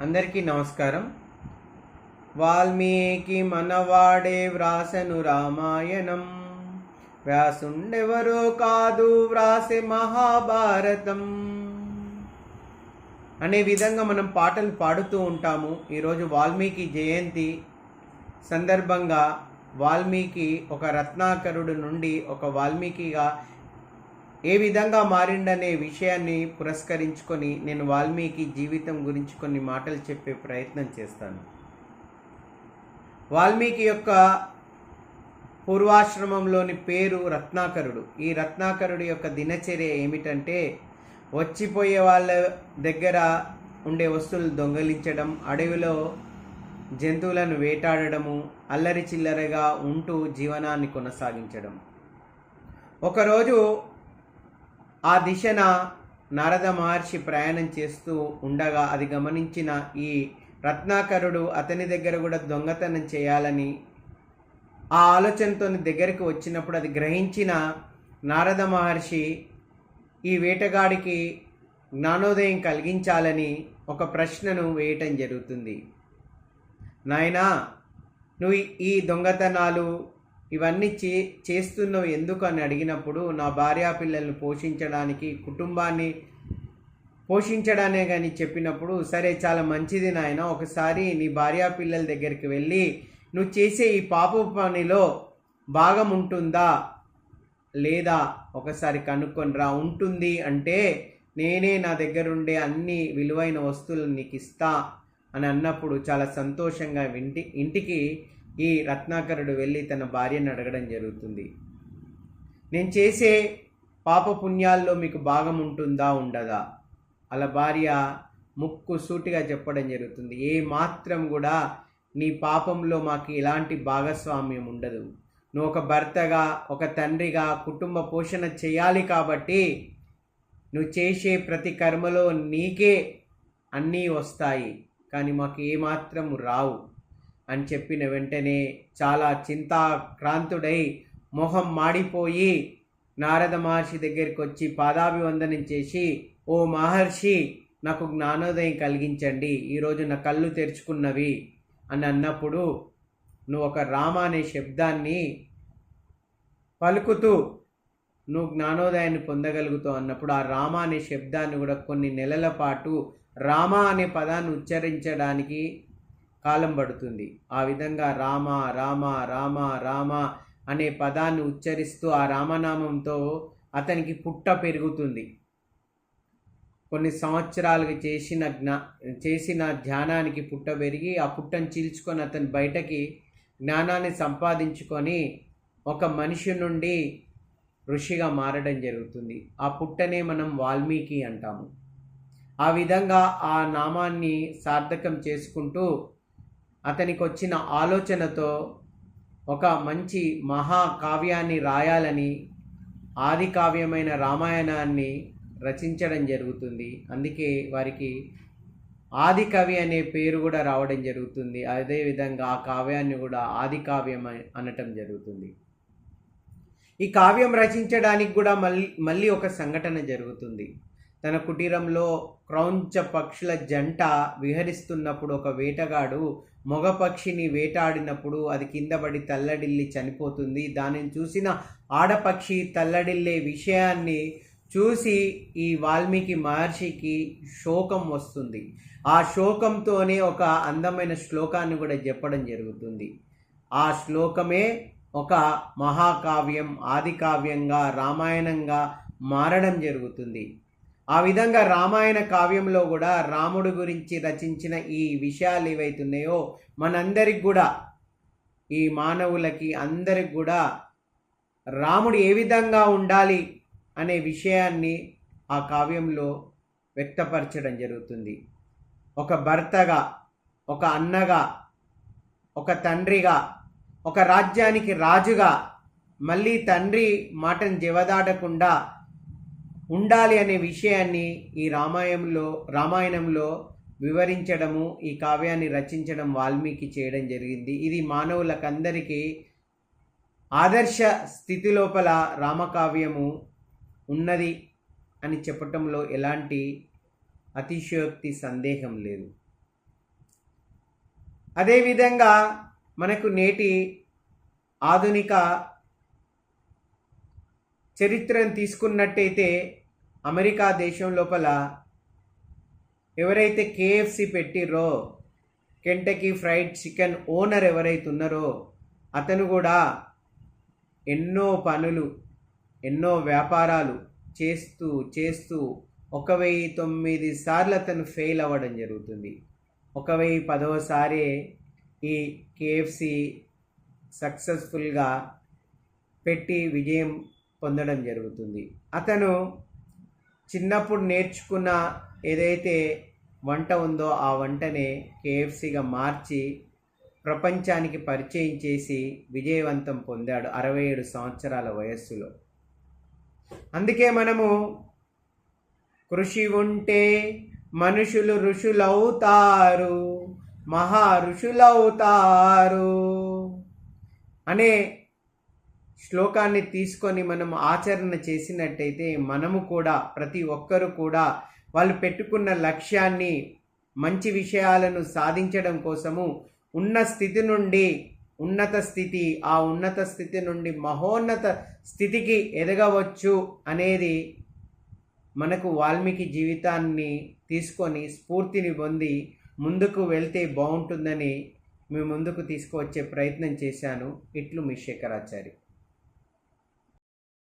అందరికీ నమస్కారం. వాల్మీకి మనవాడే వ్రాసెను రామాయణం, వ్యాసుండెవరో కాదు వ్రాసే మహాభారతం అనే విధంగా మనం పాటలు పాడుతూ ఉంటాము. ఈరోజు వాల్మీకి జయంతి సందర్భంగా వాల్మీకి ఒక రత్నాకరుడు నుండి ఒక వాల్మీకిగా ఏ విధంగా మారిండనే విషయాన్ని పురస్కరించుకొని నేను వాల్మీకి జీవితం గురించి కొన్ని మాటలు చెప్పే ప్రయత్నం చేస్తాను. వాల్మీకి యొక్క పూర్వాశ్రమంలోని పేరు రత్నాకరుడు. ఈ రత్నాకరుడు యొక్క దినచర్య ఏమిటంటే, వచ్చిపోయే వాళ్ళ దగ్గర ఉండే వస్తువులు దొంగలించడం, అడవిలో జంతువులను వేటాడడము, అల్లరి చిల్లరగా ఉంటూ జీవనాన్ని కొనసాగించడం. ఒకరోజు ఆ దిశన నారద మహర్షి ప్రయాణం చేస్తూ ఉండగా అది గమనించిన ఈ రత్నాకరుడు అతని దగ్గర కూడా దొంగతనం చేయాలని ఆ ఆలోచనతో దగ్గరికి వచ్చినప్పుడు అది గ్రహించిన నారద మహర్షి ఈ వేటగాడికి జ్ఞానోదయం కలిగించాలని ఒక ప్రశ్నను వేయటం జరుగుతుంది. నాయనా, నువ్వు ఈ దొంగతనాలు ఇవన్నీ చేస్తున్నావు ఎందుకు అని అడిగినప్పుడు, నా భార్యా పిల్లల్ని పోషించడానికి, కుటుంబాన్ని పోషించడానే కానీ చెప్పినప్పుడు, సరే చాలా మంచిది నాయన, ఒకసారి నీ భార్యా పిల్లల దగ్గరికి వెళ్ళి నువ్వు చేసే ఈ పాప పనిలో భాగం ఉంటుందా లేదా ఒకసారి కనుక్కొని రా. ఉంటుంది అంటే నేనే నా దగ్గర ఉండే అన్ని విలువైన వస్తువులు నీకు ఇస్తా అని అన్నప్పుడు చాలా సంతోషంగా ఇంటికి ఈ రత్నాకరుడు వెళ్ళి తన భార్యను అడగడం జరుగుతుంది. నేను చేసే పాప పుణ్యాల్లో మీకు భాగం ఉంటుందా ఉండదా? అలా భార్య ముక్కు సూటిగా చెప్పడం జరుగుతుంది. ఏ మాత్రం కూడా నీ పాపంలో మాకు ఎలాంటి భాగస్వామ్యం ఉండదు. నువ్వు ఒక భర్తగా, ఒక తండ్రిగా కుటుంబ పోషణ చేయాలి కాబట్టి నువ్వు చేసే ప్రతి కర్మలో నీకే అన్నీ వస్తాయి, కానీ మాకు ఏమాత్రం రావు అని చెప్పిన వెంటనే చాలా చింతాక్రాంతుడై మొహం మాడిపోయి నారద మహర్షి దగ్గరికి వచ్చి పాదాభివందనం చేసి, ఓ మహర్షి, నాకు జ్ఞానోదయం కలిగించండి, ఈరోజు నా కళ్ళు తెరుచుకున్నవి అని అన్నప్పుడు, నువ్వు ఒక రామ అనే శబ్దాన్ని పలుకుతూ నువ్వు జ్ఞానోదయాన్ని పొందగలుగుతావు అన్నప్పుడు, ఆ రామ అనే శబ్దాన్ని కూడా కొన్ని నెలల పాటు రామ అనే పదాన్ని ఉచ్చరించడానికి కాలం పడుతుంది. ఆ విధంగా రామ రామ రామ రామ అనే పదాన్ని ఉచ్చరిస్తూ ఆ రామనామంతో అతనికి పుట్ట పెరుగుతుంది. కొన్ని సంవత్సరాలుగా చేసిన ధ్యానానికి పుట్ట పెరిగి ఆ పుట్టను చీల్చుకొని అతను బయటకి జ్ఞానాన్ని సంపాదించుకొని ఒక మనిషి నుండి ఋషిగా మారడం జరుగుతుంది. ఆ పుట్టనే మనం వాల్మీకి అంటాము. ఆ విధంగా ఆ నామాన్ని సార్థకం చేసుకుంటూ అతనికి వచ్చిన ఆలోచనతో ఒక మంచి మహాకావ్యాన్ని రాయాలని ఆది కావ్యమైన రామాయణాన్ని రచించడం జరుగుతుంది. అందుకే వారికి ఆది కవి అనే పేరు కూడా రావడం జరుగుతుంది. అదేవిధంగా ఆ కావ్యాన్ని కూడా ఆది కావ్యం అనటం జరుగుతుంది. ఈ కావ్యం రచించడానికి కూడా మళ్ళీ ఒక సంఘటన జరుగుతుంది. తన కుటీరంలో క్రౌంచ పక్షుల జంట విహరిస్తున్నప్పుడు ఒక వేటగాడు మగ పక్షిని వేటాడినప్పుడు అది కింద పడి తల్లడిల్లి చనిపోతుంది. దానిని చూసిన ఆడపక్షి తల్లడిల్లే విషయాన్ని చూసి ఈ వాల్మీకి మహర్షికి శోకం వస్తుంది. ఆ శోకంతోనే ఒక అందమైన శ్లోకాన్ని కూడా చెప్పడం జరుగుతుంది. ఆ శ్లోకమే ఒక మహాకావ్యం, ఆది కావ్యంగా, రామాయణంగా మారడం జరుగుతుంది. ఆ విధంగా రామాయణ కావ్యంలో కూడా రాముడి గురించి రచించిన ఈ విషయాలు ఏవైతున్నాయో మనందరికి కూడా, ఈ మానవులకి అందరికి కూడా రాముడు ఏ విధంగా ఉండాలి అనే విషయాన్ని ఆ కావ్యంలో వ్యక్తపరచడం జరుగుతుంది. ఒక భర్తగా, ఒక అన్నగా, ఒక తండ్రిగా, ఒక రాజ్యానికి రాజుగా, మళ్ళీ తండ్రి మాటను జవదాటకుండా ఉండాలి అనే విషయాన్ని ఈ రామాయణంలో వివరించడము, ఈ కావ్యాన్ని రచించడం వాల్మీకి చేయడం జరిగింది. ఇది మానవులకందరికీ ఆదర్శ స్థితి లోపల రామకావ్యము ఉన్నది అని చెప్పటంలో ఎలాంటి అతిశయోక్తి సందేహం లేదు. అదేవిధంగా మనకు నేటి ఆధునిక చరిత్రను తీసుకున్నట్టయితే అమెరికా దేశం లోపల ఎవరైతే కేఎఫ్సి పెట్టిర్రో, కెంటకీ ఫ్రైడ్ చికెన్ ఓనర్ ఎవరైతే ఉన్నారో అతను కూడా ఎన్నో పనులు, ఎన్నో వ్యాపారాలు చేస్తూ చేస్తూ 1009 సార్లు అతను ఫెయిల్ అవ్వడం జరుగుతుంది. 1010సారి ఈ కేఎఫ్సి సక్సెస్ఫుల్గా పెట్టి విజయం పొందడం జరుగుతుంది. అతను చిన్నప్పుడు నేర్చుకున్న ఏదైతే వంట ఉందో ఆ వంటనే కేఎఫ్సిగా మార్చి ప్రపంచానికి పరిచయం చేసి విజయవంతం పొందాడు 67 సంవత్సరాల వయస్సులో. అందుకే మనము కృషి ఉంటే మనుషులు ఋషులవుతారు, మహా ఋషులవుతారు అనే శ్లోకాన్ని తీసుకొని మనం ఆచరణ చేసినట్టయితే మనము కూడా, ప్రతి ఒక్కరు కూడా వాళ్ళు పెట్టుకున్న లక్ష్యాన్ని, మంచి విషయాలను సాధించడం కోసము ఉన్న స్థితి నుండి ఉన్నత స్థితి, ఆ ఉన్నత స్థితి నుండి మహోన్నత స్థితికి ఎదగవచ్చు అనేది మనకు వాల్మీకి జీవితాన్ని తీసుకొని స్ఫూర్తిని పొంది ముందుకు వెళ్తే బాగుంటుందని మీ ముందుకు తీసుకువచ్చే ప్రయత్నం చేశాను. ఇట్లు మీ శేఖరాచారి.